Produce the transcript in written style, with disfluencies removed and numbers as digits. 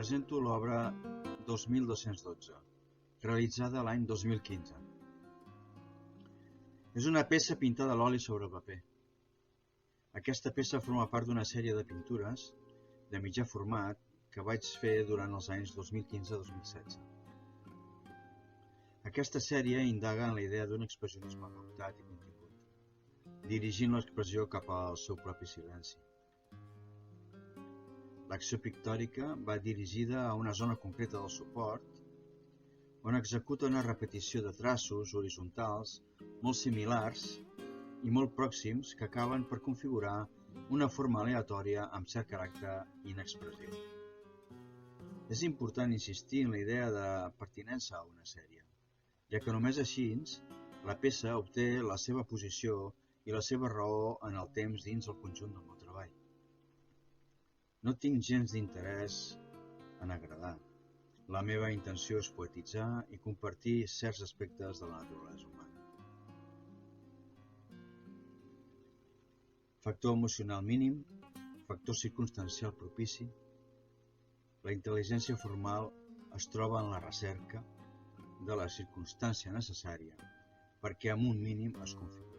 presento l'obra 2212, realitzada l'any 2015. És una peça pintada a l'oli sobre paper. Aquesta peça forma part d'una sèrie de pintures de mitjà format que vaig fer durant els anys 2015-2016. Aquesta sèrie indaga en la idea d'un expressionisme pautat i contingut, dirigint l'expressió cap al seu propi silenci. L'acció pictòrica va dirigida a una zona concreta del suport, on executa una repetició de traços horitzontals molt similars i molt pròxims que acaben per configurar una forma aleatòria amb cert caràcter inexpressiu. És important insistir en la idea de pertinença a una sèrie, ja que només així la peça obté la seva posició i la seva raó en el temps dins el conjunt del meu treball. No tinc gens d'interès en agradar. La meva intenció és poetitzar i compartir certs aspectes de la naturalesa humana. Factor emocional mínim, factor circumstancial propici. La intel·ligència formal es troba en la recerca de la circumstància necessària perquè amb un mínim es configuri.